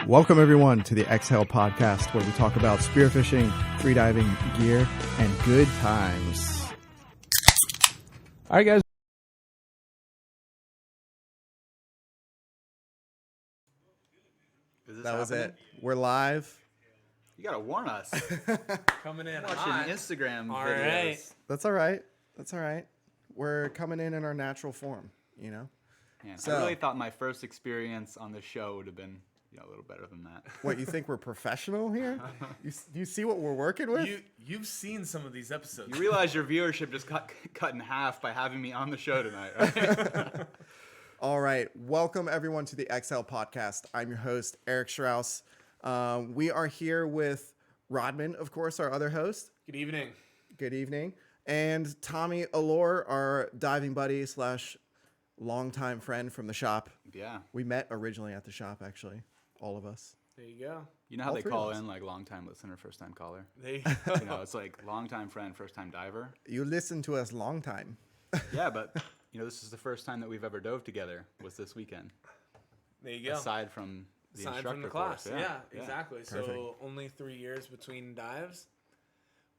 Welcome, everyone, to the Xhale Podcast, where we talk about spearfishing, freediving, gear, and good times. All right, guys. That was it. We're live. You gotta warn us. Coming in Watching hot. Instagram All videos. right. That's all right. That's all right. We're coming in our natural form, you know? Man, So- I really thought my first experience on the show would have been a little better than that. What, you think we're professional here? You see what we're working with? You've seen some of these episodes. You realize your viewership just cut in half by having me on the show tonight, right? All right. Welcome, everyone, to the Xhale Podcast. I'm your host, Eric Strauss. We are here with Rodman, of course, our other host. Good evening. Good evening. And Tommy Allore, our diving buddy / longtime friend from the shop. Yeah. We met originally at the shop, actually, all of us. There you go. You know how All they three call of us. in like long-time listener, first-time caller? There you go. You know, it's like long-time friend, first-time diver. You listened to us long time. Yeah, but this is the first time that we've ever dove together was this weekend. There you go. Aside from the Aside instructor from the class. course. Yeah, exactly. Perfect. So only 3 years between dives.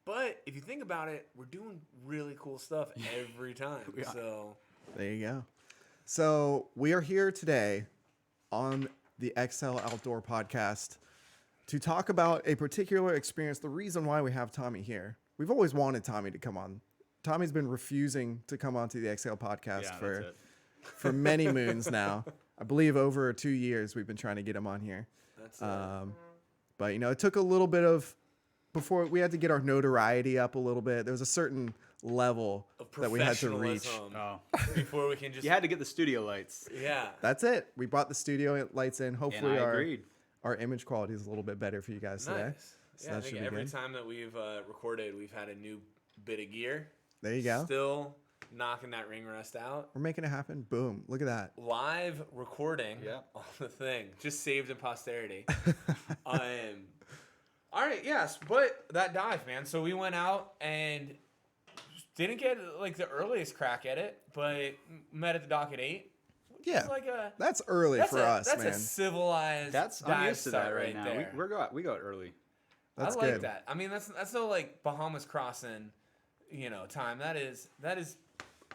But if you think about it, we're doing really cool stuff every time. We are. So There you go. So we are here today on the Xhale Outdoor Podcast to talk about a particular experience. The reason why we have Tommy here, we've always wanted Tommy to come on. Tommy's been refusing to come on to the Xhale Podcast Yeah, for that's it. for many moons now. I believe over 2 years we've been trying to get him on here. that's But it took a little bit of before we had to get our notoriety up a little bit. There was a certain level of that we had to reach. professionalism Oh, before we can just you had to get the studio lights. yeah. That's it. We brought the studio lights in. And Hopefully I agreed. our image quality is a little bit better for you guys today. Nice. So Yeah, I that think should be every good. time that we've recorded, we've had a new bit of gear. There you go. Still knocking that ring rust out. We're making it happen. Boom. Look at that. Live recording Yeah. on the thing, just saved in posterity. All right, yes, but that dive, man. So we went out and didn't get like the earliest crack at it, but met at the dock at 8. Yeah. It's like a That's early for us, that's man. a civilized I'm dive used to that start right now. there. We go out early. That's I like good. that. I mean, that's no like Bahamas crossing, time. That is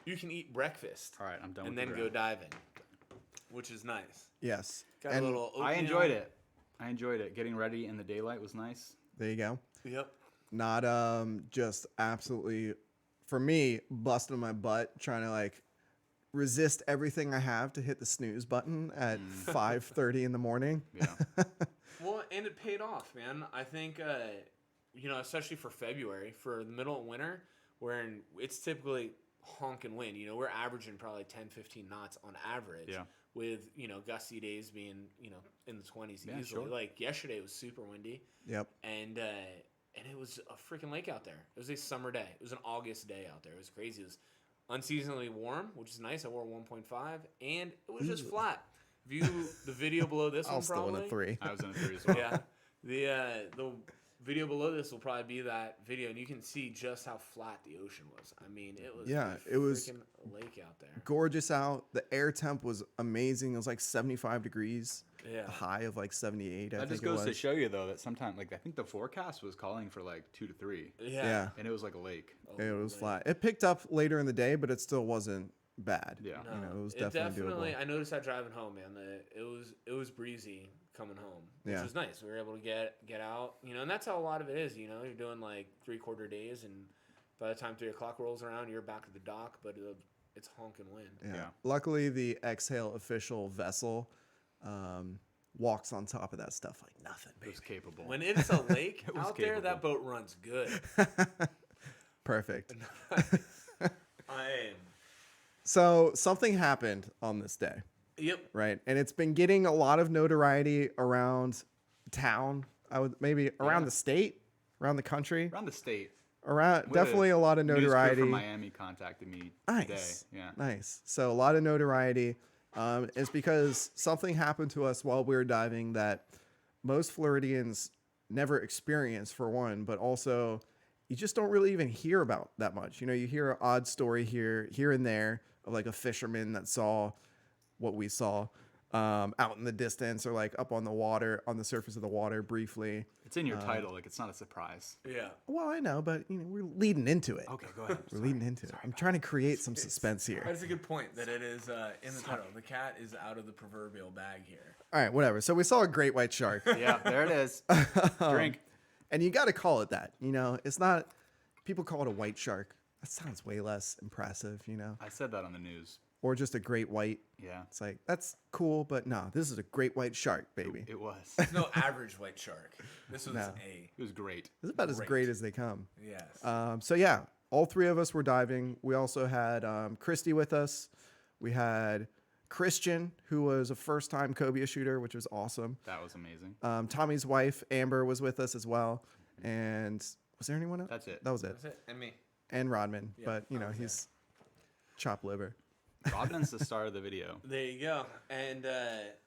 you can eat breakfast All right, I'm done and with then the go ground. diving, which is nice. Yes. Got And a little. I oatmeal. enjoyed it. Getting ready in the daylight was nice. there you go. Yep. Not just absolutely, for me, busting my butt trying to resist everything I have to hit the snooze button at 5:30 in the morning. Yeah. Well, and it paid off, man. I think, especially for February, for the middle of winter, where it's typically honking wind. We're averaging probably 10, 15 knots on average. Yeah. With, gusty days being, in the 20s Yeah, easily. sure. Like yesterday it was super windy, Yep. and it was a freaking lake out there. It was a summer day. It was an August day out there. It was crazy. It was unseasonably warm, which is nice. I wore 1.5, and it was just flat. View the video below this I'll one still probably. in a 3. I was in a 3 as well. Yeah, the video below this will probably be that video, and you can see just how flat the ocean was. I mean, it was Yeah, a it was freaking lake out there. Gorgeous out. The air temp was amazing. It was 75 degrees. Yeah, A high of 78. I That think just it goes was. to show you though that sometimes I think the forecast was calling for 2 to 3, Yeah. and it was like a lake. Oh, It was lake. flat. It picked up later in the day, but it still wasn't bad. Yeah. It was definitely doable. I noticed that driving home, man. It was breezy coming home, which Yeah. was nice. We were able to get out, and that's how a lot of it is. You're doing 3/4 days, and by the time 3 o'clock rolls around, you're back at the dock, but it's honking wind. Yeah. Yeah. Luckily, the Xhale official vessel walks on top of that stuff like nothing, It baby. was capable. When it's a lake It was out there, that capable. boat runs good. Perfect. I So something happened on this day, Yep. right? And it's been getting a lot of notoriety around town. Maybe around Yeah. the state, around the country, Around the state. around With definitely a lot of News crew notoriety. from Miami contacted me Nice. today. Yeah. Nice. So a lot of notoriety. It's because something happened to us while we were diving that most Floridians never experience, for one, but also you just don't really even hear about that much. You hear an odd story here and there of a fisherman that saw what we saw. out in the distance or like up on the water, on the surface of the water briefly. It's in your title, like it's not a surprise. Yeah. Well, I know, but we're leading into it. Okay, go ahead. We're leading into it. I'm trying to create some suspense here. That's a good point that it is in the title. The cat is out of the proverbial bag here. All right, whatever. So we saw a great white shark. Yeah, there it is. Drink. And you got to call it that. It's not, people call it a white shark. That sounds way less impressive, I said that on the news. Or just a great white. Yeah. It's like, that's cool, but no, this is a great white shark, baby. It was. It's no average white shark. This was No. It was great. It's about as great as they come. Yes. So yeah, all three of us were diving. We also had Christy with us. We had Christian, who was a first-time cobia shooter, which was awesome. That was amazing. Tommy's wife, Amber, was with us as well. And was there anyone else? That's it. That was it. That's it. And me. And Rodman, Yeah, but I was he's chopped liver. Rodman's the star of the video. There you go. And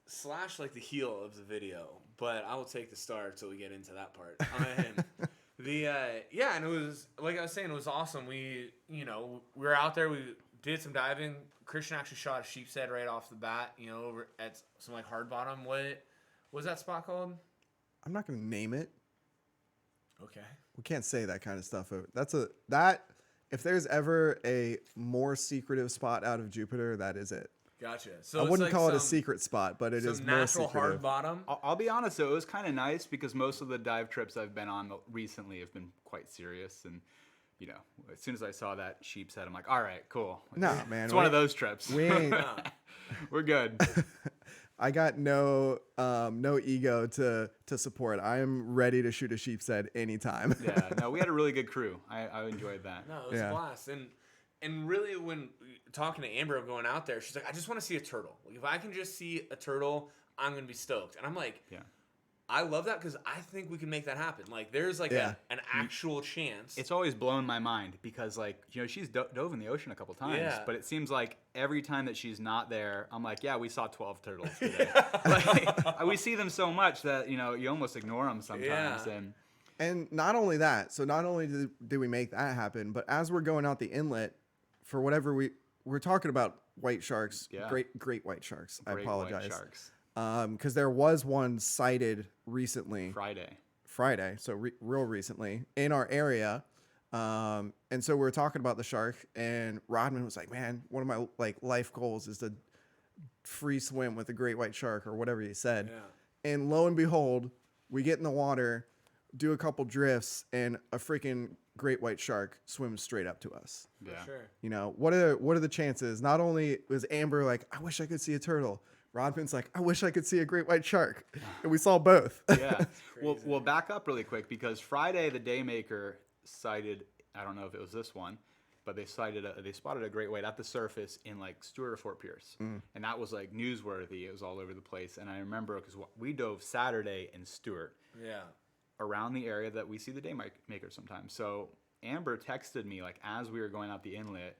Slash like the heel of the video, but I will take the star until we get into that part. And it was like I was saying, it was awesome. We were out there, we did some diving. Christian actually shot a sheep's head right off the bat, over at some like hard bottom. What was that spot called? I'm not going to name it. Okay. We can't say that kind of stuff. If there's ever a more secretive spot out of Jupiter, that is it. Gotcha. So I it's wouldn't like call it a some- secret spot, but it is some more natural secretive. hard bottom. I'll be honest though, it was kind of nice because most of the dive trips I've been on recently have been quite serious, and as soon as I saw that sheep's head, I'm like, all right, cool. No, man. It's one of those trips. We ain't. We're good. I got no ego to support. I am ready to shoot a sheep's head anytime. Yeah, no, we had a really good crew. I enjoyed that. No, it was Yeah. a blast. And really, when talking to Amber going out there, she's like, I just want to see a turtle. Like, if I can just see a turtle, I'm going to be stoked. And I'm like, Yeah. I love that because I think we can make that happen. Like, there's like Yeah. an actual chance. It's always blown my mind because, she's she's in the ocean a couple times, Yeah. but it seems like every time that she's not there, I'm like, yeah, we saw 12 turtles today. We see them so much that, you almost ignore them sometimes. Yeah. And not only that, so not only did we make that happen, but as we're going out the inlet, for whatever we're talking about white sharks, Yeah. great white sharks. I Great white apologize. sharks. Because there was one sighted recently, Friday. so real recently in our area. And so we were talking about the shark, and Rodman was like, man, one of my life goals is to free swim with a great white shark, or whatever he said. Yeah. And lo and behold, we get in the water, do a couple drifts, and a freaking great white shark swims straight up to us. Yeah. For sure. What are the chances? Not only was Amber like, I wish I could see a turtle, Rodman's like, I wish I could see a great white shark. And we saw both. Yeah. We'll back up really quick because Friday the Daymaker sighted, I don't know if it was this one, but they spotted a great white at the surface in like Stewart or Fort Pierce. And that was like newsworthy. It was all over the place. And I remember because we dove Saturday in Stewart. Yeah. Around the area that we see the Daymaker sometimes. So Amber texted me like as we were going out the inlet,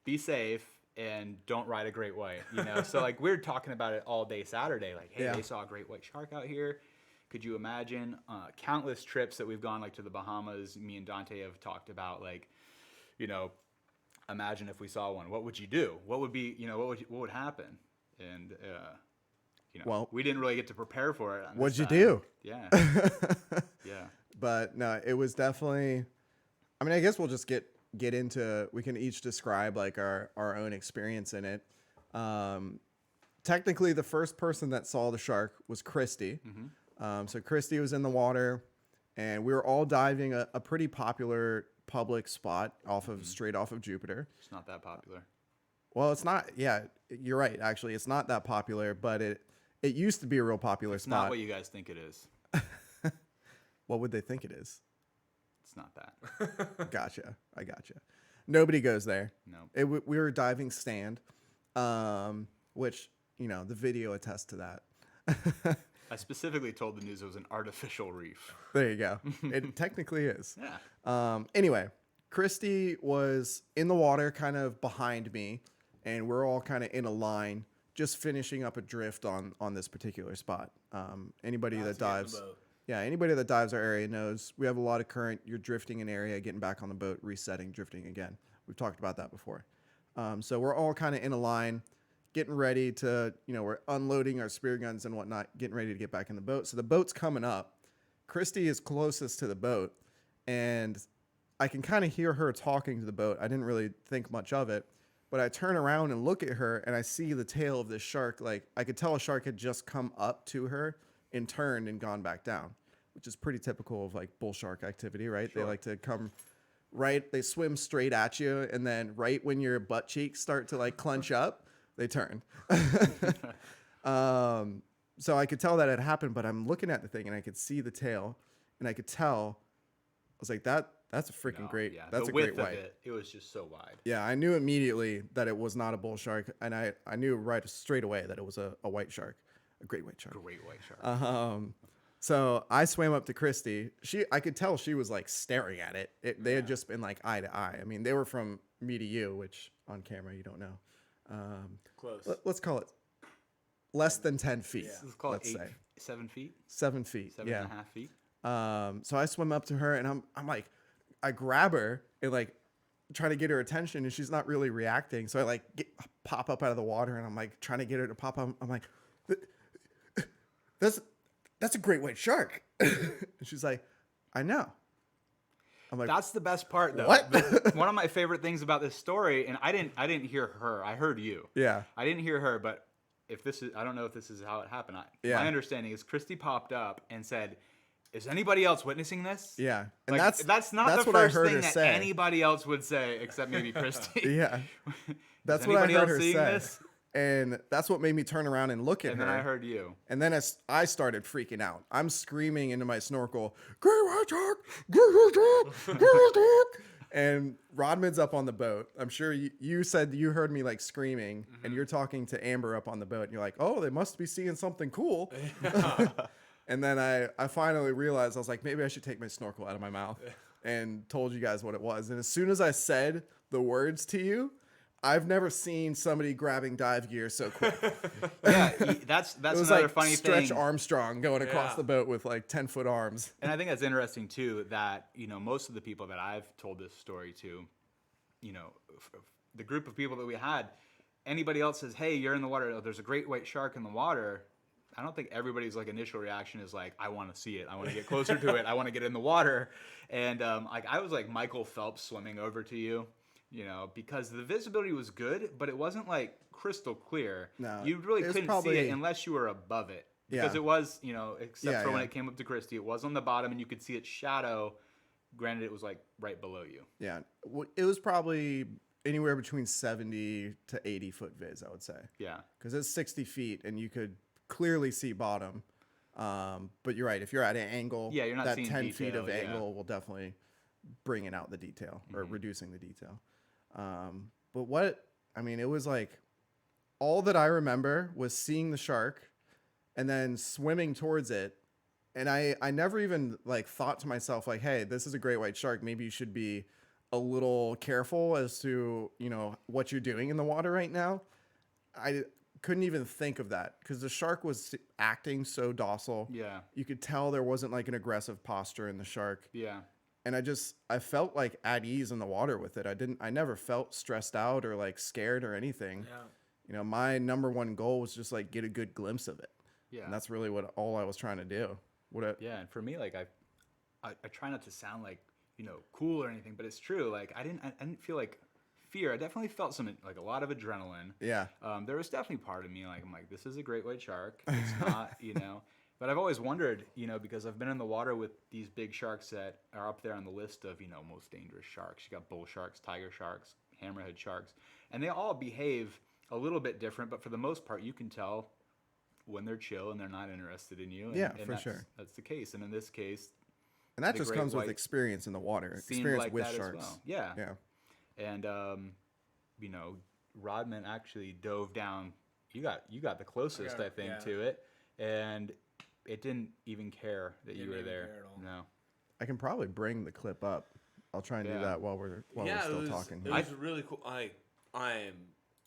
be safe and don't ride a great white, So like we were talking about it all day Saturday, like, hey, they saw a great white shark out here. Could you imagine countless trips that we've gone like to the Bahamas? Me and Dante have talked about like, imagine if we saw one. What would you do? What would be, what would happen? And Well, we didn't really get to prepare for it. What'd you do? Yeah. Yeah. But no, it was definitely, I mean, I guess we'll just get into, we can each describe like our own experience in it. Technically the first person that saw the shark was Christy. So Christy was in the water, and we were all diving a pretty popular public spot straight off of Jupiter. It's not that popular. Well, it's not. Yeah, you're right. Actually, it's not that popular, but it used to be a real popular It's spot. not what you guys think it is. What would they think it is? It's not that. Gotcha. I gotcha. Nobody goes there. No. We were diving stand, which the video attests to that. I specifically told the news it was an artificial reef. There you go. It technically is. Yeah. Anyway, Christy was in the water kind of behind me, and we're all kind of in a line, just finishing up a drift on this particular spot. Anybody that dives, anybody that dives our area knows we have a lot of current. You're drifting an area, getting back on the boat, resetting, drifting again. We've talked about that before. So we're all kind of in a line, getting ready to, we're unloading our spear guns and whatnot, getting ready to get back in the boat. So the boat's coming up. Christy is closest to the boat, and I can kind of hear her talking to the boat. I didn't really think much of it, but I turn around and look at her, and I see the tail of this shark. Like, I could tell a shark had just come up to her and turned and gone back down, which is pretty typical of like bull shark activity, right? Sure. They like to come right, they swim straight at you, and then right when your butt cheeks start to like clench up, they turn. So I could tell that had happened, but I'm looking at the thing and I could see the tail, and I could tell, I was like, that's a freaking great, Yeah. that's the a great width white. of it was just so wide. Yeah, I knew immediately that it was not a bull shark, and I knew right straight away that it was a white shark, a great white shark. Great white shark. So I swam up to Christy. I could tell she was like staring at it. They had just been like eye to eye. I mean, they were from me to you, which on camera you don't know. Close. Let's call it less than 10 feet. Yeah. Let's call it let's say 7 feet, 7 feet. 7.5 feet. So I swim up to her, and I'm like, I grab her and like try to get her attention, and she's not really reacting. So I like pop up out of the water, and I'm like trying to get her to pop up. I'm like, that's a great white shark. And she's like, I know. I'm like, That's the best part, though. What? One of my favorite things about this story, and I didn't hear her. I heard you. yeah. I didn't hear her, but I don't know if this is how it happened. Yeah. My understanding is Christy popped up and said, "Is anybody else witnessing this?" Yeah. And Like, that's not the what I first heard thing her that say. anybody else would say, except maybe Christy. Yeah. That's Is what I anybody heard else her seeing say. this? And that's what made me turn around and look at And her. then I heard you. And then as I started freaking out, I'm screaming into my snorkel, "Great white shark! Great white shark! Great white shark!" And Rodman's up on the boat. I'm sure you said you heard me like screaming, and you're talking to Amber up on the boat, and you're like, "Oh, they must be seeing something cool." And then I finally realized, I was like, maybe I should take my snorkel out of my mouth, and told you guys what it was. And as soon as I said the words to you, I've never seen somebody grabbing dive gear so quick. Yeah, that's It was another like funny Stretch thing. Armstrong going across Yeah. the boat with like 10-foot arms. And I think that's interesting too, that, most of the people that I've told this story to, the group of people that we had, anybody else says, "Hey, you're in the water. Oh, there's a great white shark in the water." I don't think everybody's like initial reaction is like, "I want to see it. I want to get closer to it. I want to get in the water." And like I was like Michael Phelps swimming over to you, because the visibility was good, but it wasn't like crystal clear. No, You really it was couldn't see probably- it unless you were above it. Because Yeah. it was, except Yeah, for when yeah. it came up to Christy, it was on the bottom and you could see its shadow. Granted, it was like right below you. Yeah. It was probably anywhere between 70 to 80 foot viz, I would say. Yeah. Because it's 60 feet and you could clearly see bottom. But you're right. If you're at an angle, Yeah, you're not that seeing 10 feet detail, of yeah. angle will definitely bring out the detail or reducing the detail. But it was like all that I remember was seeing the shark and then swimming towards it. And I never even like thought to myself like, hey, this is a great white shark. Maybe you should be a little careful as to, what you're doing in the water right now. I couldn't even think of that because the shark was acting so docile. Yeah. You could tell there wasn't like an aggressive posture in the shark. Yeah. And I felt like at ease in the water with it. I never felt stressed out or like scared or anything. Yeah. My number one goal was just like get a good glimpse of it. Yeah. And that's really all I was trying to do. Yeah. And for me, like I try not to sound like, cool or anything, but it's true. Like I didn't feel like fear. I definitely felt like a lot of adrenaline. Yeah. There was definitely part of me like, I'm like, this is a great white shark. It's not, but I've always wondered, because I've been in the water with these big sharks that are up there on the list of, most dangerous sharks. You got bull sharks, tiger sharks, hammerhead sharks, and they all behave a little bit different, but for the most part, you can tell when they're chill and they're not interested in you. And, Yeah, and for that's, sure. That's the case. And in this case, And that the just great comes with white experience in the water, seemed experience like with that sharks. as well. Yeah. Yeah. And Rodman actually dove down. You got the closest, I think, to it, and it didn't even care that you were even there. care at all. No. I can probably bring the clip up. I'll try and do Yeah. that while we're still talking. It was really cool.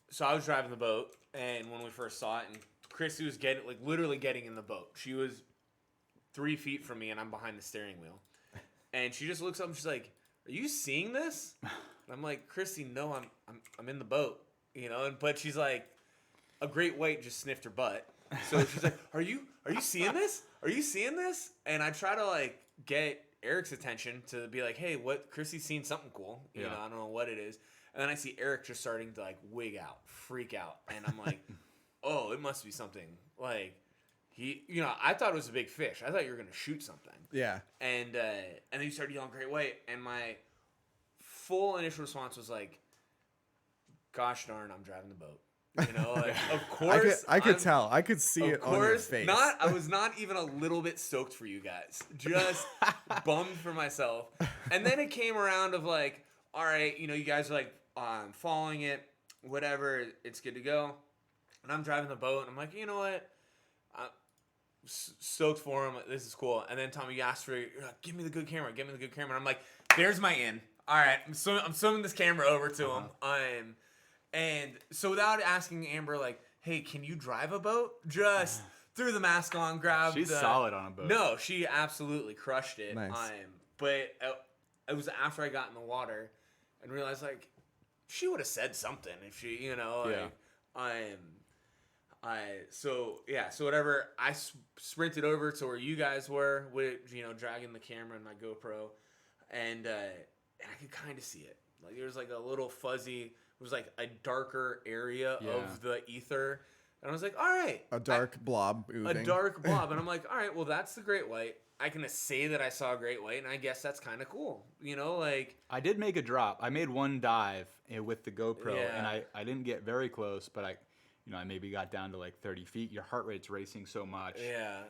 So I was driving the boat, and when we first saw it, and Christy was literally getting in the boat. She was 3 feet from me, and I'm behind the steering wheel. And she just looks up and she's like, "Are you seeing this?" And I'm like, "Christy, no, I'm in the boat, but she's like, a great white just sniffed her butt. So she's like, "Are you seeing this? Are you seeing this?" And I try to like get Eric's attention to be like, "Hey, what? Chrissy's seen something cool. You know, I don't know what it is." And then I see Eric just starting to like wig out, freak out, and I'm like, "Oh, it must be something like." I thought it was a big fish. I thought you were gonna shoot something. Yeah. And then you started yelling great white, and my full initial response was like, "Gosh darn, I'm driving the boat." You know, like of course I could tell. I could see it on your face. I was not even a little bit stoked for you guys. Just bummed for myself. And then it came around of like, all right, you guys are like following it, whatever, it's good to go. And I'm driving the boat, and I'm like, you know what? I'm stoked for him. This is cool. And then Tommy asked for, give me the good camera. Give me the good camera. And I'm like, there's my in. All right, I'm swimming this camera over to him. And so without asking Amber, like, hey, can you drive a boat? Just threw the mask on, grabbed. She's solid on a boat. No, she absolutely crushed it. Nice. But it was after I got in the water and realized, like, she would have said something if she, So whatever. I sprinted over to where you guys were, with dragging the camera and my GoPro, and I could kind of see it. Like there was like a little fuzzy. It was like a darker area of the ether, and I was like, all right, a dark blob moving. A dark blob, and I'm like, all right, well that's the great white. I can say that I saw a great white, and I guess that's kind of cool. Like I did make a drop. I made one dive with the GoPro, and I didn't get very close, but I maybe got down to like 30 feet. Your heart rate's racing so much. Yeah.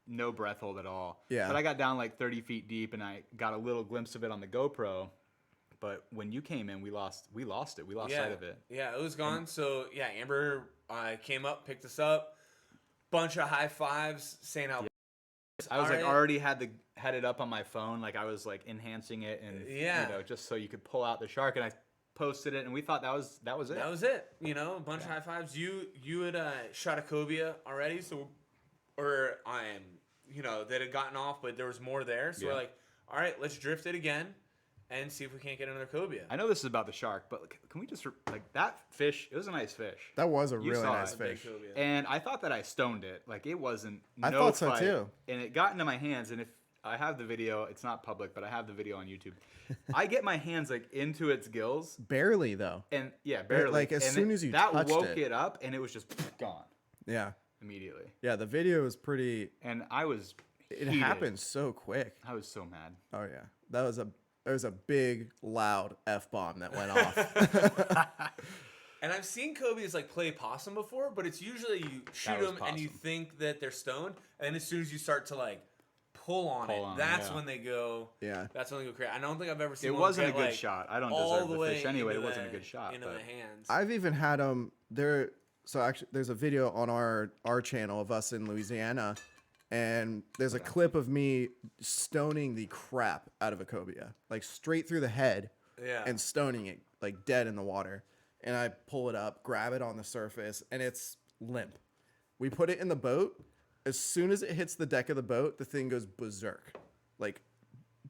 No breath hold at all. Yeah. But I got down like 30 feet deep, and I got a little glimpse of it on the GoPro. But when you came in, we lost it. We lost sight of it. Yeah, it was gone. So Amber came up, picked us up, bunch of high fives, saying how. I was already had it up on my phone, like I was like enhancing it, and just so you could pull out the shark, and I posted it, and we thought that was it. That was it. A bunch of high fives. You had shot a cobia already, so that had gotten off, but there was more there. So we're like, all right, let's drift it again. And see if we can't get another cobia. I know this is about the shark, but can we just that fish? It was a nice fish. That was a really nice fish. And I thought that I stoned it. Like it wasn't. I thought so too. And it got into my hands. And if I have the video, it's not public, but I have the video on YouTube. I get my hands like into its gills. Barely though. And barely. Like as soon as you touched that woke it up, and it was just gone. Yeah. Immediately. Yeah, the video was pretty. And I was. It happened so quick. I was so mad. Oh yeah, there was a big, loud F-bomb that went off. And I've seen cobias like play possum before, but it's usually you shoot them and you think that they're stoned, and as soon as you start to like pull on it, that's when they go. Yeah. That's when they go crazy. I don't think I've ever seen. It one wasn't get, a good like, shot. I don't deserve the fish anyway. It wasn't a good shot. Into the hands. I've even had them there. So actually, there's a video on our channel of us in Louisiana. And there's a clip of me stoning the crap out of a cobia, like straight through the head, and stoning it like dead in the water. And I pull it up, grab it on the surface, and it's limp. We put it in the boat. As soon as it hits the deck of the boat, the thing goes berserk, like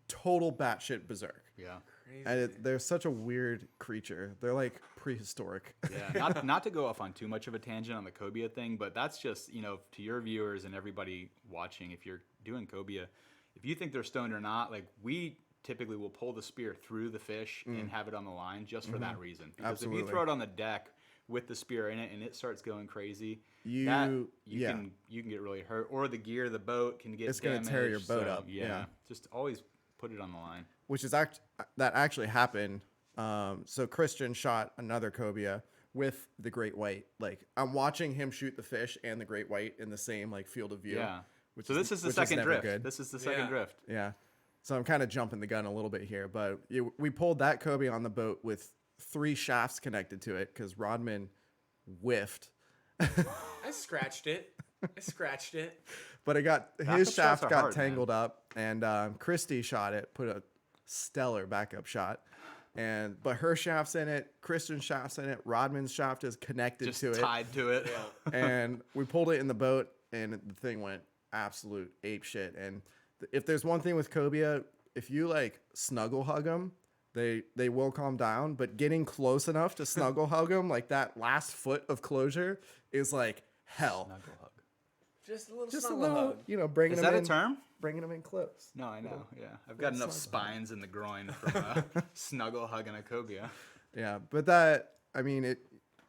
total batshit berserk. Yeah. And they're such a weird creature. They're like prehistoric. Yeah, not to go off on too much of a tangent on the cobia thing, but that's just, to your viewers and everybody watching, if you're doing cobia, if you think they're stoned or not, like we typically will pull the spear through the fish and have it on the line just for that reason. Because if you throw it on the deck with the spear in it and it starts going crazy, you can get really hurt, or the gear of the boat can get damaged. It's going to tear your boat up. Yeah, just always put it on the line. Which is that actually happened. So Christian shot another cobia with the great white. Like I'm watching him shoot the fish and the great white in the same like field of view. Yeah. So this is the second drift. Good. This is the second drift. Yeah. So I'm kind of jumping the gun a little bit here, but we pulled that cobia on the boat with 3 shafts connected to it because Rodman whiffed. I scratched it. But Backup his shots shaft are got hard, tangled up, and Christy shot it, put a stellar backup shot. But her shaft's in it, Christian's shaft's in it, Rodman's shaft is connected to it. Just tied to it. Yeah. And we pulled it in the boat, and the thing went absolute ape shit. And if there's one thing with cobia, if you like snuggle hug them, They will calm down, but getting close enough to snuggle hug them, like that last foot of closure, is like hell. Snuggle hug. Just a little Just a snuggle little, hug. you know, bringing Is them that in, a term? bringing them in close. No, I know. Yeah, I've got enough spines in the groin from snuggle hugging a cobia. Yeah, but that, I mean,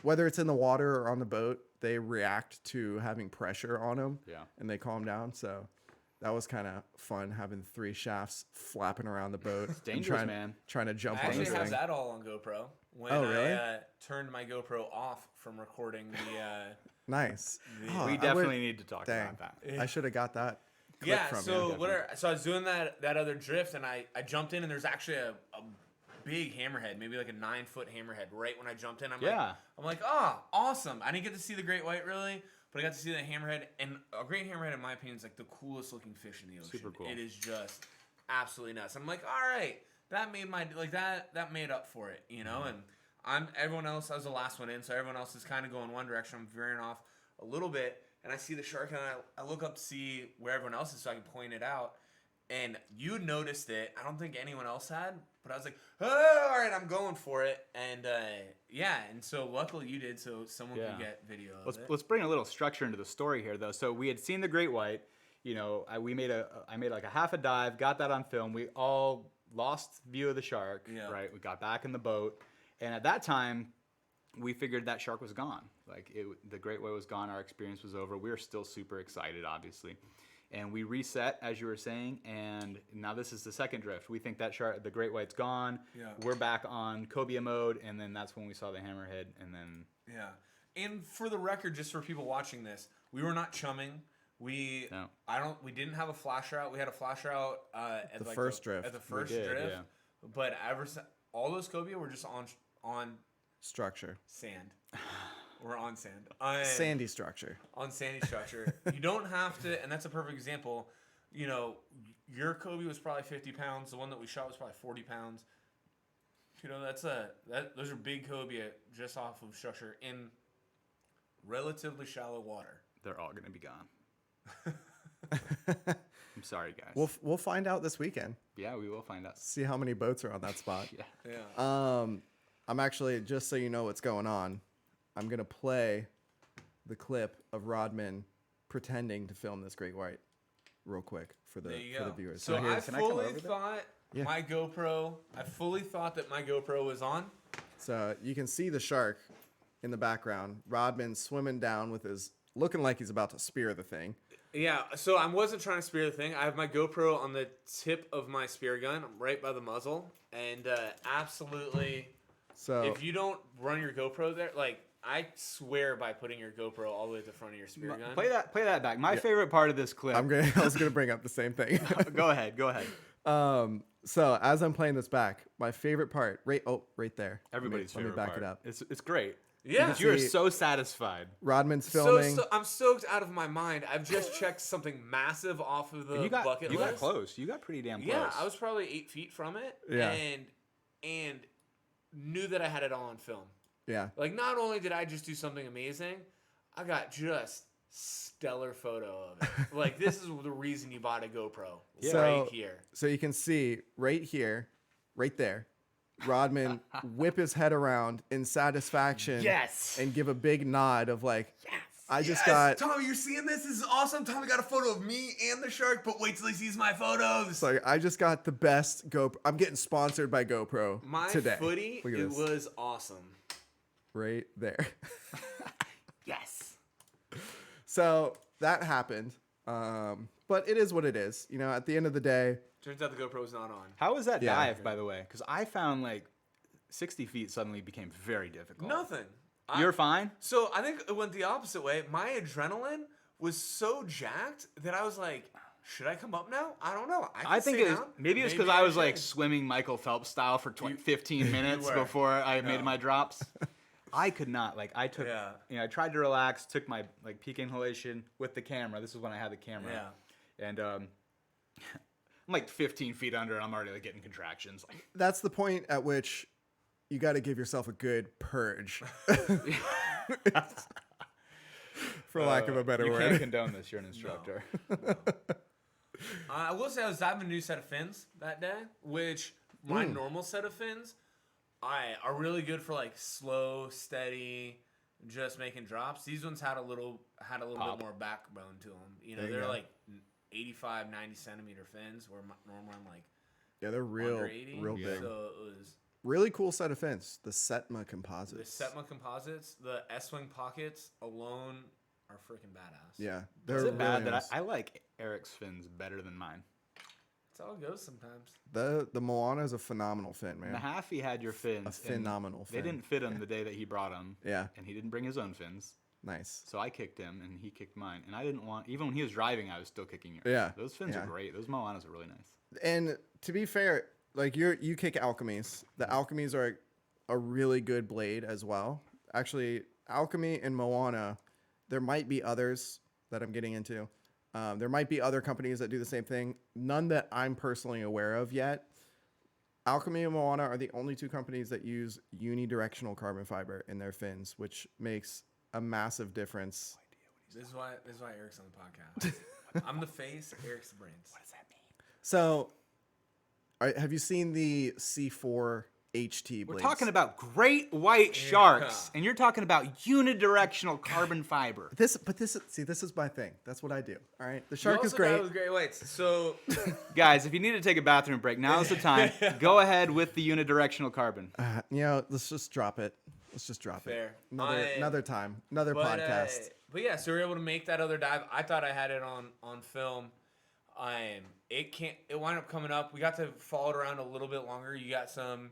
whether it's in the water or on the boat, they react to having pressure on them. Yeah. And they calm down. So that was kind of fun having 3 shafts flapping around the boat. It's dangerous, man. Trying to jump I on this actually have thing. that all on GoPro. When Oh, really? I turned my GoPro off from recording the. Nice. The- Oh, We I definitely would- need to talk Dang. about that. I should have got that clip Yeah, from so you. so I was doing that other drift, and I jumped in, and there's actually a big hammerhead, maybe like a 9-foot hammerhead. Right when I jumped in, I'm like, oh, awesome! I didn't get to see the great white really, but I got to see the hammerhead, and a great hammerhead, in my opinion, is like the coolest looking fish in the ocean. Super cool. It is just absolutely nuts. I'm like, all right, that made that made up for it, you know. And everyone else. I was the last one in, so everyone else is kind of going one direction. I'm veering off a little bit. And I see the shark, and I look up to see where everyone else is so I can point it out. And you noticed it. I don't think anyone else had. But I was like, oh, all right, I'm going for it. And, and so luckily you did, so someone could get video of it. Let's bring a little structure into the story here, though. So we had seen the great white. You know, I made like a half a dive, got that on film. We all lost view of the shark, right? We got back in the boat. And at that time, we figured that shark was gone. Like the great white was gone. Our experience was over. We were still super excited, obviously. And we reset, as you were saying, and now this is the second drift. We think that shark, the great white's gone. Yeah. We're back on cobia mode, and then that's when we saw the hammerhead, and then... Yeah. And for the record, just for people watching this, we were not chumming. We didn't have a flasher out. We had a flasher out at The first drift. At the first did, drift. yeah. But all those cobia were just on Structure. sand. We're on sand. Sandy structure. On sandy structure. You don't have to, and that's a perfect example. You know, your cobia was probably 50 pounds. The one that we shot was probably 40 pounds. You know, those are big cobia just off of structure in relatively shallow water. They're all going to be gone. I'm sorry, guys. We'll find out this weekend. Yeah, we will find out. See how many boats are on that spot. Yeah. I'm actually, just so you know what's going on, I'm going to play the clip of Rodman pretending to film this great white real quick for the viewers. So here, I can come fully over there? thought Yeah. my GoPro, I fully thought that my GoPro was on. So you can see the shark in the background. Rodman swimming down with looking like he's about to spear the thing. Yeah, so I wasn't trying to spear the thing. I have my GoPro on the tip of my spear gun, right by the muzzle, and absolutely. So If you don't run your GoPro there, like I swear by putting your GoPro all the way at the front of your spear gun. Play that back. My favorite part of this clip. I was gonna bring up the same thing. Go ahead. So as I'm playing this back, my favorite part, right there. Everybody's let me favorite back part. it up. It's great. Yeah. Because you are See- so satisfied. Rodman's filming. I'm stoked out of my mind. I've just checked something massive off of the And you got bucket list. close. You got pretty damn close. Yeah, I was probably 8 feet from it. Yeah. And knew that I had it all on film. Yeah. Like, not only did I just do something amazing, I got just stellar photo of it. Like, this is the reason you bought a GoPro. So- Right here. So you can see right here, right there, Rodman whip his head around in satisfaction. Yes. And give a big nod of like, Yes. I just got. Tommy, you're seeing this? This is awesome. Tommy got a photo of me and the shark, but wait till he sees my photos. It's like I just got the best GoPro. I'm getting sponsored by GoPro My today. footy, Look at it this. was awesome. Right there. Yes. So that happened. But it is what it is. You know, at the end of the day, Turns out the GoPro's not on. How was that Yeah. dive, by the way? Because I found like 60 feet suddenly became very difficult. Nothing. You're fine? So I think it went the opposite way. My adrenaline was so jacked that I was like, should I come up now? I don't know. I think it it was, maybe it's because I was like swimming Michael Phelps style for 15 minutes were. before I made my drops. I could not. Like I took, Yeah. I tried to relax, took my like peak inhalation with the camera. This is when I had the camera. Yeah. And I'm like 15 feet under and I'm already like getting contractions. Like, that's the point at which you got to give yourself a good purge. For lack of a better you word. can't condone this. You're an instructor. I will say I was diving a new set of fins that day, which My normal set of fins are really good for like slow, steady, just making drops. These ones had a little bit more backbone to them. You know, There you they're go. like 85, 90 centimeter fins, where normally I'm like Yeah, they're under 80. real big. So it was Really cool set of fins. The Setma composites. the Setma composites, the S-wing pockets alone are freaking badass. Yeah, they're Is it bad really that nice. I like Eric's fins better than mine? That's how it goes sometimes. The Moana is a phenomenal fin, man. Mahaffey had your fins. A phenomenal They fin. didn't fit him the day that he brought them. Yeah, And he didn't bring his own fins. nice. So I kicked him, and he kicked mine. And I didn't want, even when he was driving, I was still kicking yours. Yeah, Those fins yeah. are great. Those Moanas are really nice. And to be fair, like you kick Alchemies. The Alchemies are a really good blade as well. Actually, Alchemy and Moana, there might be others that I'm getting into. There might be other companies that do the same thing. None that I'm personally aware of yet. Alchemy and Moana are the only two companies that use unidirectional carbon fiber in their fins, which makes a massive difference. This is why Eric's on the podcast. I'm the face, Eric's the brains. What does that mean? So, have you seen the C4 HT blades? We're talking about great white sharks, and you're talking about unidirectional carbon fiber. This is my thing. That's what I do. All right, the shark is You also great. got with great whites. So Guys, if you need to take a bathroom break, now's the time. Go ahead with the unidirectional carbon. Let's just drop it. Let's just drop Fair. it. Another time, another podcast. But yeah, so we were able to make that other dive. I thought I had it on film. It wound up coming up. We got to follow it around a little bit longer. You got some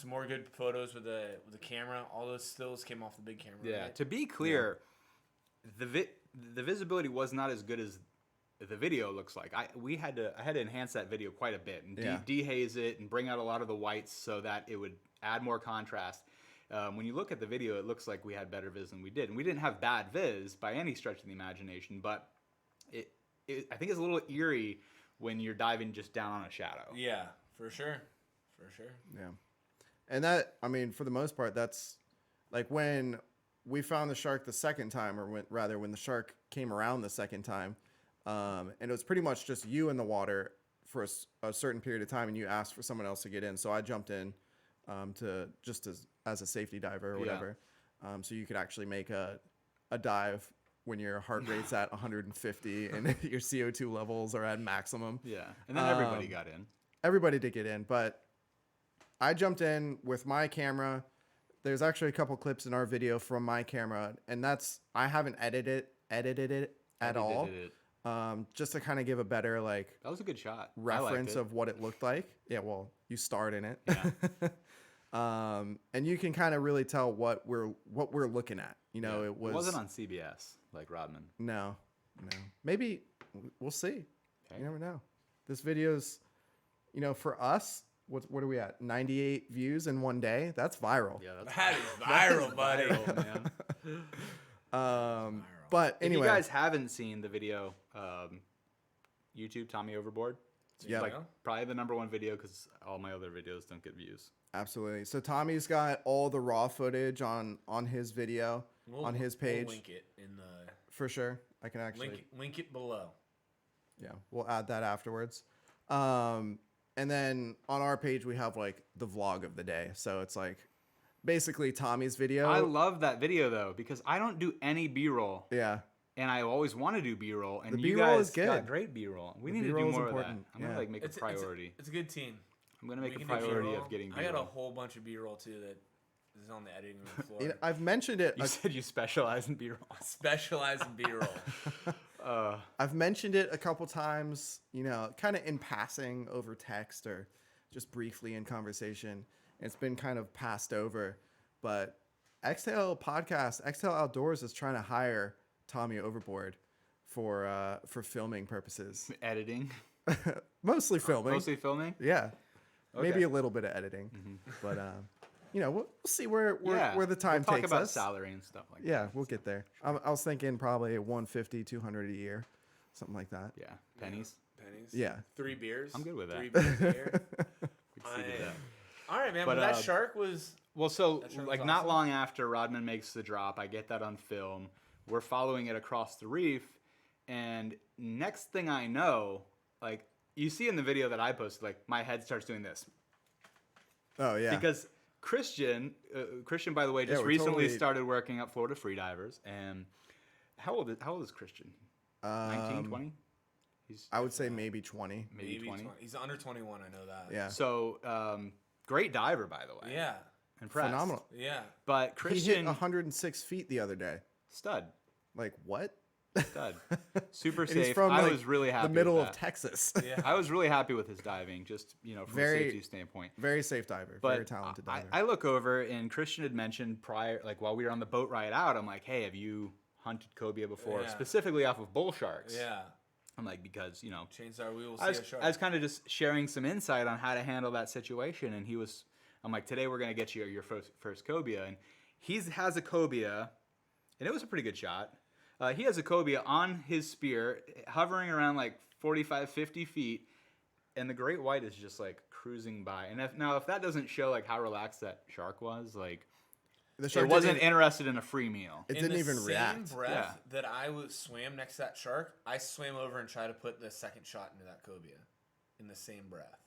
more good photos with the camera. All those stills came off the big camera. Yeah. Right? To be clear, the visibility was not as good as the video looks like. I had to enhance that video quite a bit and dehaze it and bring out a lot of the whites so that it would add more contrast. When you look at the video, it looks like we had better viz than we did, and we didn't have bad viz by any stretch of the imagination. But I think it's a little eerie when you're diving just down on a shadow. Yeah, for sure. For sure. Yeah, and that, I mean, for the most part, that's like when we found the shark the second time, or when the shark came around the second time, and it was pretty much just you in the water for a certain period of time, and you asked for someone else to get in, so I jumped in to just as a safety diver or whatever, so you could actually make a dive when your heart rate's at 150 and your CO2 levels are at maximum. Yeah, and then everybody got in. Everybody did get in, but I jumped in with my camera. There's actually a couple clips in our video from my camera, and I haven't edited it at all. Just to kind of give a better that was a good shot. Reference of what it looked like. Yeah, well, you starred in it. Yeah. And you can kind of really tell what we're looking at. You know, Yeah. it wasn't on CBS like Rodman. No. Maybe we'll see. Okay. You never know. This video's, for us, what are we at? 98 views in one day. That's viral. Yeah, That is viral, buddy. Viral, man. But anyway, if you guys haven't seen the video, YouTube Tommy Overboard. Yeah. Like probably the #1 video because all my other videos don't get views. absolutely. So Tommy's got all the raw footage on his video on his page. We'll link it in the For sure. I can actually link it below. Yeah, we'll add that afterwards. And then on our page we have the vlog of the day. So it's basically Tommy's video. I love that video though because I don't do any B-roll. Yeah. And I always want to do B-roll, and The you B-roll guys is good. got great B-roll. We need to do B-roll is more important. of that. I'm gonna make It's a priority. It's a good team. I'm gonna make We a can do priority B-roll. of getting I got a B-roll. whole bunch of B-roll too that is on the editing room floor. I've mentioned it. You said you specialize in B-roll. Specialize in B-roll. I've mentioned it a couple times, kind of in passing over text or just briefly in conversation. It's been kind of passed over, but Xhale Podcast, Xhale Outdoors is trying to hire Tommy Overboard for filming purposes. Editing. Mostly filming. Mostly filming. Yeah. Okay. Maybe a little bit of editing, but we'll see where the time we'll takes talk about us. salary and stuff like that. Yeah, we'll get there. I was thinking probably 150, 200 a year, something like that. Yeah, pennies. Pennies. Yeah. 3 beers. I'm good with that. 3 beers a year. We can see that. All right, man. But, But that shark was. Well, so That shark like was not awesome. long after Rodman makes the drop, I get that on film. We're following it across the reef, and next thing I know, you see in the video that I posted, like my head starts doing this Oh yeah. because Christian, by the way, just we recently totally- started working at Florida Freedivers. And how old is Christian? 19, 20? He's I would say maybe 20. maybe 20. He's under 21. I know that. Yeah. So great diver, by the way. Yeah. Impressed. Phenomenal. Yeah. But He hit Christian, 106 feet the other day. stud. Like what? Stud. Super And he's safe. from I like, was really happy the middle with of that. Texas. Yeah. I was really happy with his diving, just from Very- a safety standpoint. Very safe diver. But Very talented diver. I look over and Christian had mentioned prior, like while we were on the boat ride out, I'm like, hey, have you hunted cobia before? Yeah. Specifically off of bull sharks. Yeah. I'm like, because, Change our wheels. I was kind of just sharing some insight on how to handle that situation. And I'm like, today we're going to get you your first cobia. And he has a cobia, and it was a pretty good shot. He has a cobia on his spear, hovering around like 45, 50 feet, and the great white is just like cruising by. And if that doesn't show like how relaxed that shark was, like the it shark wasn't didn't, interested in a free meal. it in didn't the even same react. breath that I swam next to that shark, I swam over and tried to put the second shot into that cobia in the same breath.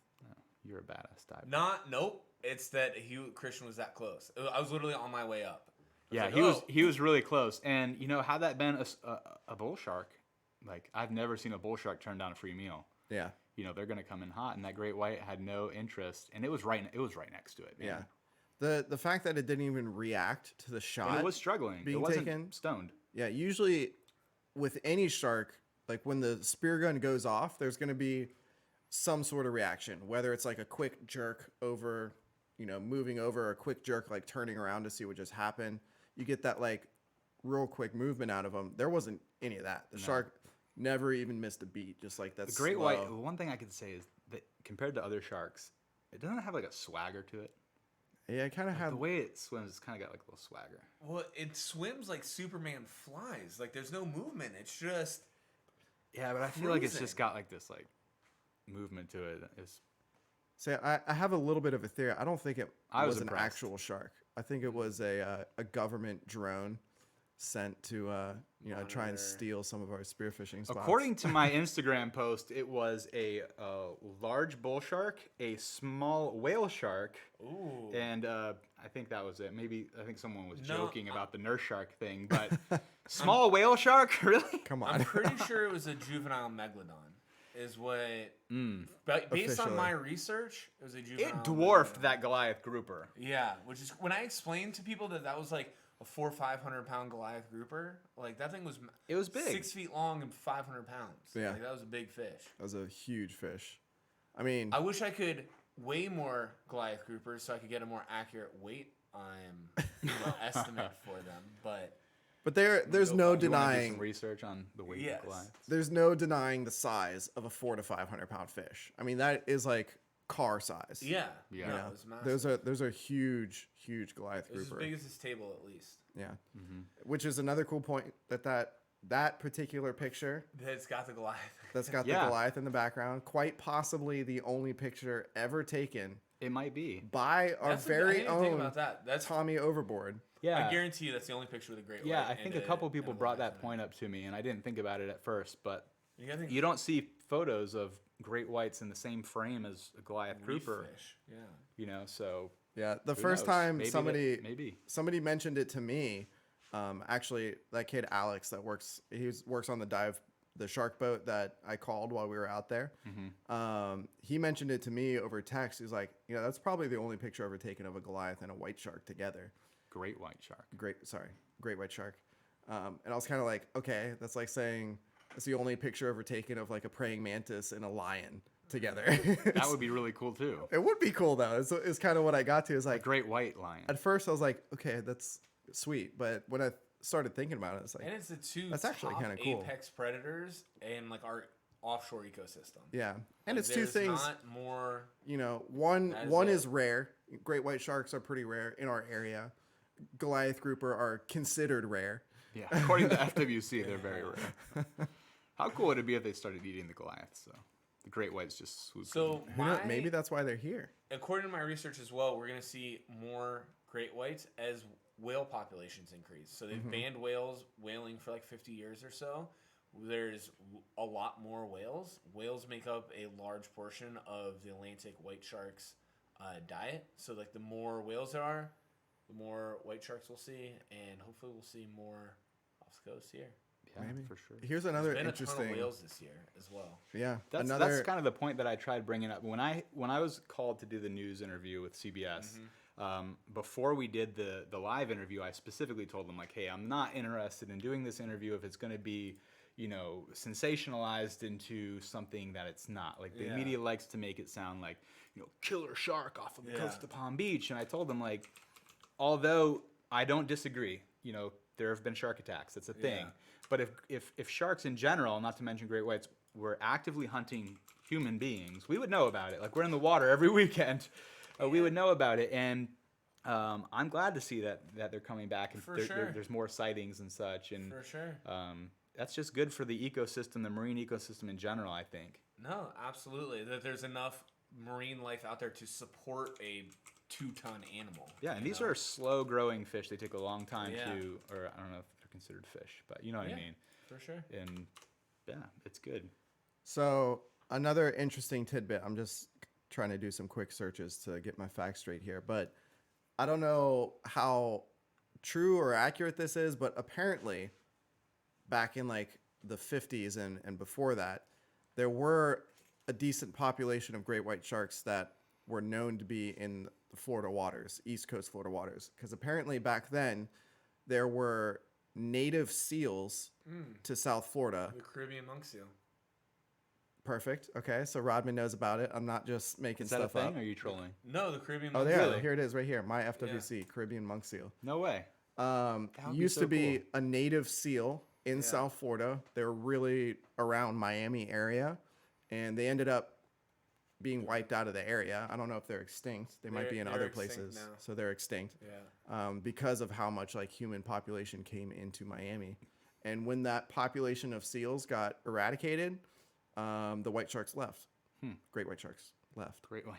You're a badass diver. Nope. It's that Christian was that close. I was literally on my way up. I Yeah, like, he was really close. And had that been a bull shark, like I've never seen a bull shark turn down a free meal. Yeah. They're gonna come in hot, and that great white had no interest, and it was right next to it. Man. Yeah. The fact that it didn't even react to the shot. And it was struggling. being It wasn't taken. stoned. Yeah, usually with any shark, like when the spear gun goes off, there's going to be some sort of reaction, whether it's like a quick jerk over, moving over, or a quick jerk like turning around to see what just happened. You get that like real quick movement out of them. There wasn't any of that. The shark never even missed a beat, just like that. The great slow. white. The one thing I could say is that compared to other sharks, it doesn't have like a swagger to it. Yeah, I kind of have. The way it swims, it's kind of got like a little swagger. Well, it swims like Superman flies. Like there's no movement. It's just Yeah, but I feel like it's cruising. just got like this like movement to it. It's Say, I have a little bit of a theory. I don't think it I was was an impressed. actual shark. I think it was a government drone sent to try and Monitor. steal some of our spearfishing spots. According to my Instagram post, it was a large bull shark, a small whale shark, ooh. and I think that was it. I think someone was No, joking about the nurse shark thing, but small whale shark, really? Come on. I'm pretty sure it was a juvenile megalodon. Is what. But based on Officially. my research, it was a juvenile. It dwarfed megalodon. that Goliath grouper. Yeah, which is when I explained to people that was like a 400 or 500 pound Goliath grouper. Like that thing was. It was big. 6 feet long and 500 pounds. Yeah. Like, that was a big fish. That was a huge fish. I mean, I wish I could weigh more Goliath groupers so I could get a more accurate weight estimate for them. But there's go no find- Do you wanna do denying some research on the weight Yes. of Goliaths? there's no denying the size of a 400 to 500 pound fish. I mean, that is like car size. yeah, Yeah. no, You know, it was massive. those are huge Goliath It was as grouper. big as this table at least. Yeah. Which is another cool point that particular picture It's got the Goliath. that's got Yeah. the Goliath in the background, quite possibly the only picture ever taken It might be. by our That's I very didn't even think own about that. That's Tommy Overboard. Yeah. I guarantee you that's the only picture with a great Yeah, white I think and a couple people and a brought Goliath that in it. point up to me, and I didn't think about it at first. But You gotta think you don't see photos of great whites in the same frame as a Goliath reef grouper. fish. Yeah. So Yeah, the who first knows? time Maybe maybe. somebody mentioned it to me, actually that kid Alex that works on the shark boat that I called while we were out there. He mentioned it to me over text. He's like, that's probably the only picture ever taken of a Goliath and a white shark together. Great white shark. Great white shark. And I was kind of like, okay, that's like saying it's the only picture ever taken of like a praying mantis and a lion together. That would be really cool too. It would be cool though. It's kind of what I got to. Is A like great white lion. at first I was like, okay, that's sweet, but when I started thinking about it, it's like, And it's the two That's actually top kinda cool. apex predators in like our offshore ecosystem. yeah. And Like, it's two there's things. Not more. One That is one it. is rare. Great white sharks are pretty rare in our area. Goliath grouper are considered rare. Yeah, according to FWC, they're very rare. How cool would it be if they started eating the Goliaths? So the great whites just swoop. So Who knows? Maybe that's why they're here. according to my research as well, we're going to see more great whites as whale populations increase. So they've banned whales whaling for like 50 years or so, there's a lot more whales. Whales make up a large portion of the Atlantic white shark's diet. So like the more whales there are, the more white sharks we'll see, and hopefully we'll see more off the coast here. Yeah, Maybe. for sure. Here's another There's been interesting. a ton of whales this year as well. Yeah, That's kind of the point that I tried bringing up when I was called to do the news interview with CBS. Before we did the live interview, I specifically told them like, hey, I'm not interested in doing this interview if it's going to be, sensationalized into something that it's not. Like the media likes to make it sound like, killer shark off of the coast of Palm Beach, and I told them like, although I don't disagree, there have been shark attacks. That's a thing. But if sharks in general, not to mention great whites, were actively hunting human beings, we would know about it. Like we're in the water every weekend. We would know about it. And I'm glad to see that they're coming back and there's more sightings and such. And For sure. That's just good for the ecosystem, the marine ecosystem in general, I think. No, absolutely. That there's enough marine life out there to support a 2-ton animal. Yeah, and these are slow-growing fish. They take a long time or I don't know if they're considered fish, but you know what I mean. For sure. And yeah, it's good. So another interesting tidbit. I'm just trying to do some quick searches to get my facts straight here, but I don't know how true or accurate this is, but apparently back in like the 50s and before that, there were a decent population of great white sharks that were known to be in the Florida waters, East Coast Florida waters, because apparently back then there were native seals to South Florida. The Caribbean monk seal. Perfect. Okay, so Rodman knows about it. I'm not just making Is that stuff a thing, up. or are you trolling? No, the Caribbean Oh, monk there, seal. here it is, right here. My FWC, Caribbean monk seal. No way. would be Used so to be cool. a native seal in South Florida. They were really around Miami area, and they ended up being wiped out of the area. I don't know if they're extinct. They might be in They're other extinct places, now. so they're extinct. Yeah. Because of how much like human population came into Miami, and when that population of seals got eradicated, the white sharks left. Great white sharks left. Great one.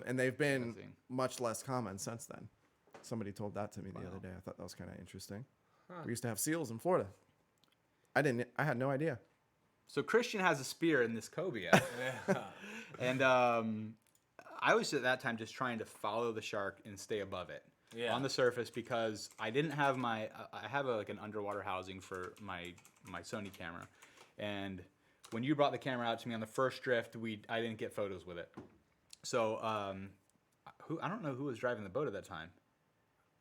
And they've been Amazing. much less common since then. Somebody told that to me the other day. I thought that was kind of interesting. We used to have seals in Florida. I had no idea. So Christian has a spear in this cobia. And I was at that time just trying to follow the shark and stay above it on the surface because I didn't have I have an underwater housing for my Sony camera. And when you brought the camera out to me on the first drift, I didn't get photos with it. So I don't know who was driving the boat at that time.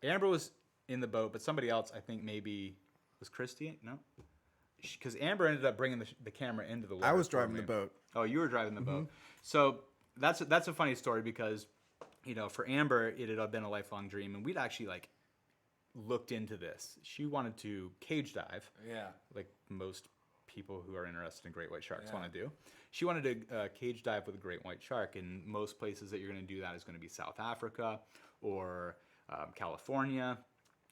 Amber was in the boat, but somebody else, I think maybe was Christy. No, because Amber ended up bringing the camera into the water. I was for driving me. the boat. Oh, you were driving the boat. So that's a funny story because, for Amber, it had been a lifelong dream, and we'd actually looked into this. She wanted to cage dive. Yeah. Like most people who are interested in great white sharks want to do. She wanted to cage dive with a great white shark, and most places that you're going to do that is going to be South Africa or California.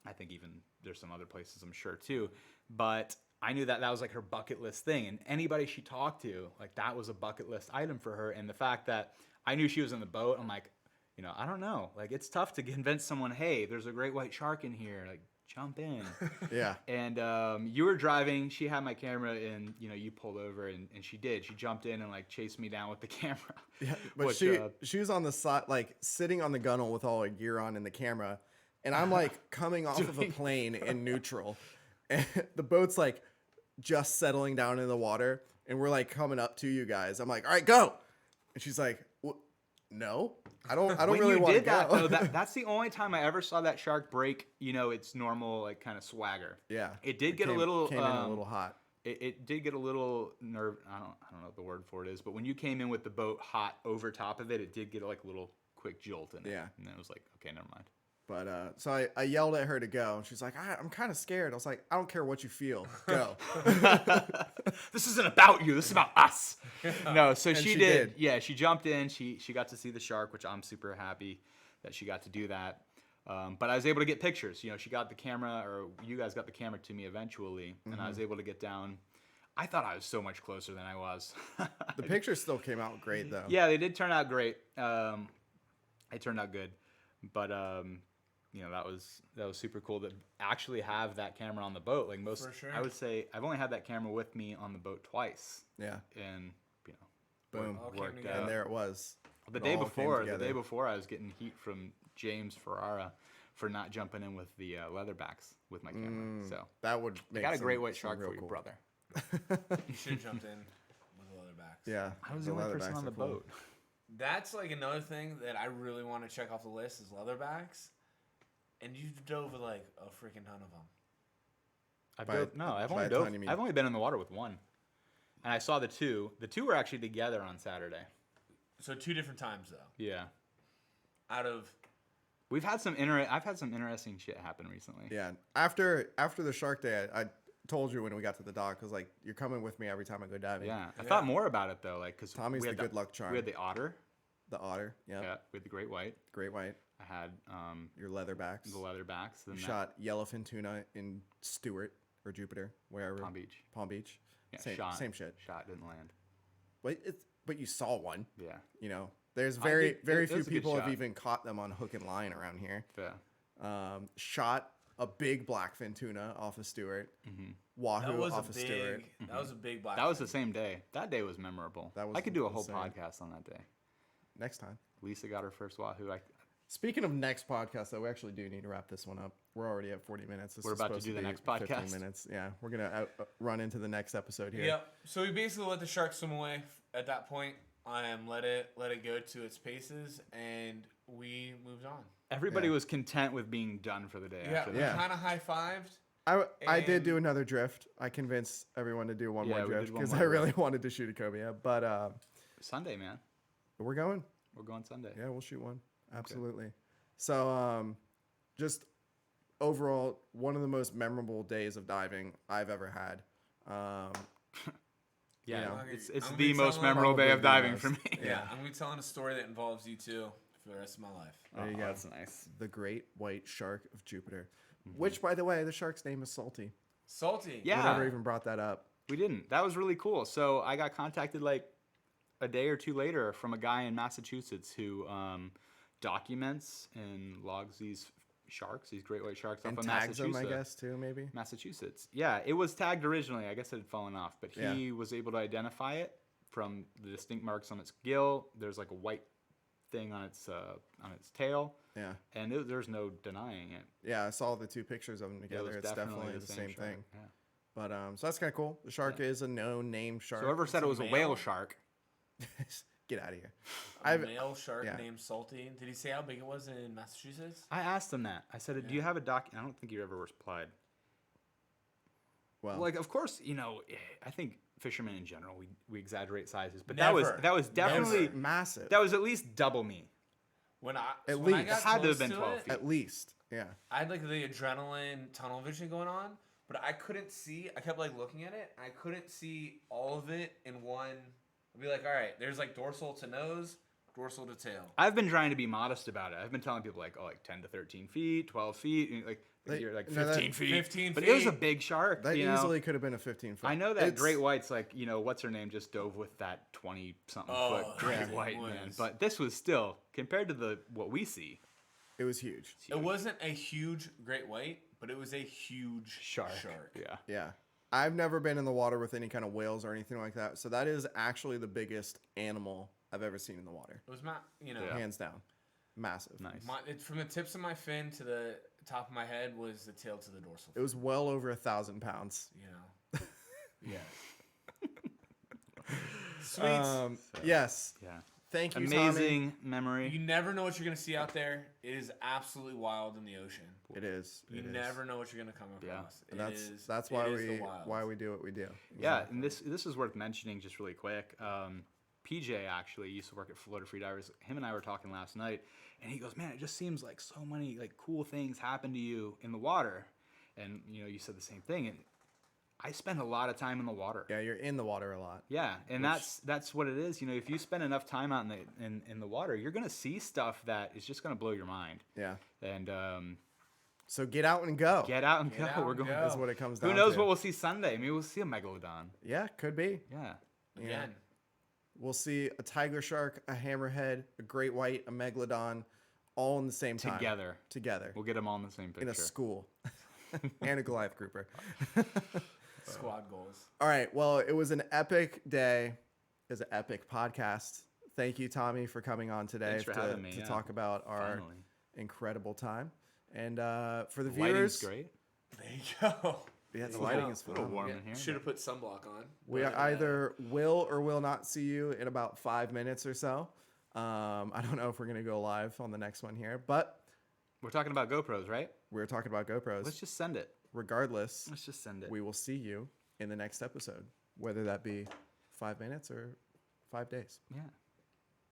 I think even there's some other places I'm sure too. But I knew that was her bucket list thing, and anybody she talked to, that was a bucket list item for her. And the fact that I knew she was in the boat, I'm like, I don't know. It's tough to convince someone, hey, there's a great white shark in here. Jump in. Yeah. And you were driving. She had my camera, and you pulled over, and she did. She jumped in and chased me down with the camera. Yeah, but she was on the side, sitting on the gunnel with all her gear on and the camera, and I'm coming off of a plane in neutral, and the boat's just settling down in the water, and we're coming up to you guys. I'm like, all right, go, and she's like, no, I don't When really you want to did that, go. though, that's the only time I ever saw that shark break, its normal kind of swagger. Yeah, It did get came a little in a little hot. It did get a little nerve. I don't know what the word for it is, but when you came in with the boat hot over top of it, it did get a little quick jolt in it. Yeah. And then it was okay, never mind. But so I yelled at her to go, and she's like, I'm kind of scared. I was like, I don't care what you feel, go. This isn't about you. This is about us. No, so And she she did. did. Yeah, she jumped in. She got to see the shark, which I'm super happy that she got to do that. But I was able to get pictures. She got the camera, or you guys got the camera to me eventually, and I was able to get down. I thought I was so much closer than I was. The pictures still came out great, though. Yeah, they did turn out great. It turned out good. But, that was super cool to actually have that camera on the boat. Like most, For sure. I would say I've only had that camera with me on the boat twice. Yeah. And Boom. All came worked together. And there it was. The It day all came before, together. I was getting heat from James Ferrara for not jumping in with the leatherbacks with my camera. So That would I make got a some- great white some shark real for you, cool. brother. You should have jumped in with the leatherbacks. Yeah. I was the only person leatherbacks on the are cool. boat. That's like another thing that I really want to check off the list is leatherbacks. And you dove with like a freaking ton of them. I've by a ton, you mean- I've only been in the water with one, and I saw the two. The two were actually together on Saturday. So 2 different times though. Yeah, Out of I've had some interesting shit happen recently. Yeah. After the shark day, I told you when we got to the dock, I was like, you're coming with me every time I go diving. Yeah, I thought more about it though, like because Tommy's the good luck charm. We had the otter. The otter. Yeah. Yeah, we had the great white. Great white. I had Your leatherbacks. the leatherbacks. You Then shot yellowfin tuna in Stewart or Jupiter, wherever. Palm Beach. Palm Beach. Yeah, Same shit. Shot didn't land. But you saw one. Yeah, You know, there's I very did- very it few was a good people have shot. even caught them on hook and line around here. yeah. Shot a big blackfin tuna off of Stewart. Mm-hmm. Wahoo that was off a of big Stewart. that was a big black. That was the same day. That day was memorable. That was I could do a whole insane. podcast on that day. Next time. Lisa got her first wahoo. Speaking of next podcast, though, we actually do need to wrap this one up. We're already at 40 minutes. This We're is about to supposed do the be next 15 podcast. minutes. Yeah, we're gonna run into the next episode here. Yep. So we basically let the shark swim away at that point. Let it go to its paces, and we moved on. Everybody Yeah. was content with being done for the day. Yeah, after we that. Yeah. kind of high fived. I did And- do another drift. I convinced everyone to do one Yeah, more we drift did one because more I really drift. wanted to shoot a cobia. But Sunday, man. we're going. We're going Sunday. Yeah, we'll shoot one. Absolutely. So just overall, one of the most memorable days of diving I've ever had. Yeah, You know, it's I'm the gonna most tell memorable day of probably the diving for most. me. Yeah, I'm gonna be telling a story that involves you too for the rest of my life. There you Oh, go. That's nice. The great white shark of Jupiter, Mm-hmm. which, by the way, the shark's name is Salty. Salty. Yeah. We never even brought that up. We didn't. That was really cool. So I got contacted like a day or two later from a guy in Massachusetts who documents and logs these sharks, these great white sharks And off of tags them, Massachusetts. I guess, too, maybe. Massachusetts. Yeah, it was tagged originally. I guess it had fallen off, but he Yeah. was able to identify it from the distinct marks on its gill. There's like a white thing on its tail, Yeah. and there's no denying it. Yeah, I saw the two pictures of them It together. was It's definitely the same shark. thing. Yeah. But so that's kind of cool. The shark is a known name shark. So whoever said it was a male? whale shark, Get out of here. A male shark yeah. named Salty. Did he say how big it was in Massachusetts? I asked him that. I said, "Do you have a doc?" I don't think he ever replied. Well, Like, of course, I think fishermen in general we exaggerate sizes, but Never. that was definitely Never. massive. that was at least double me. When I At when I least. got It had to have close been 12 it, feet. At least. Yeah. I had like the adrenaline tunnel vision going on, but I couldn't see. I kept like looking at it. I couldn't see all of it in one. I'd be like, all right, there's like dorsal to nose, dorsal to tail. I've been trying to be modest about it. I've been telling people like 10 to 13 feet, 12 feet, and you're like no, that- 15 feet. 15 But it was a feet. big shark. That you know? easily could have been a 15-foot. I know that great white's like, what's her name just dove with that 20-something Oh, foot great yeah. white, It man. was. But this was still, compared to what we see, It was huge. it's It huge. wasn't a huge great white, but it was a huge shark. shark. Yeah. Yeah. I've never been in the water with any kind of whales or anything like that. So that is actually the biggest animal I've ever seen in the water. It was not, Yeah. Hands down. Massive. Nice. From the tips of my fin to the top of my head was the tail to the dorsal. It was well over 1,000 pounds. Yeah. Sweet. Yes. Yeah. Thank you, Amazing memory. You never know what you're gonna see out there. It is absolutely wild in the ocean. Tommy. It is. You It is. never know what you're gonna come Yeah. across. And It that's it why is the we wild. do what we do. Yeah, and this is worth mentioning just really quick. PJ actually used to work at Florida Freedivers. Him and I were talking last night, and he goes, "Man, it just seems like so many like cool things happen to you in the water." And you said the same thing. And I spend a lot of time in the water. Yeah, you're in the water a lot. Yeah, and that's what it is. If you spend enough time out in the water, you're gonna see stuff that is just gonna blow your mind. Yeah. And So get out and go. get out and Get go. out We're and going. go. That's what it comes down Who to. knows what we'll see Sunday? Maybe we'll see a megalodon. Yeah, could be. Yeah. Again. We'll see a tiger shark, a hammerhead, a great white, a megalodon, all in the same time. Together. We'll get them all in the same picture. In a school. And a Goliath grouper. Squad goals. All right. Well, it was an epic day. It was an epic podcast. Thank you, Tommy, for coming on today Thanks for having me, to yeah. talk about our Finally. incredible time. And for the Lighting's viewers, great. There you go. yeah, the lighting is A little phenomenal. warm in here. Should have put sunblock on. We but, either will or will not see you in about 5 minutes or so. I don't know if we're going to go live on the next one here, but We're talking about GoPros, right? we're talking about GoPros. Let's just send it. Regardless, Let's just send it. we will see you in the next episode, whether that be 5 minutes or 5 days. Yeah.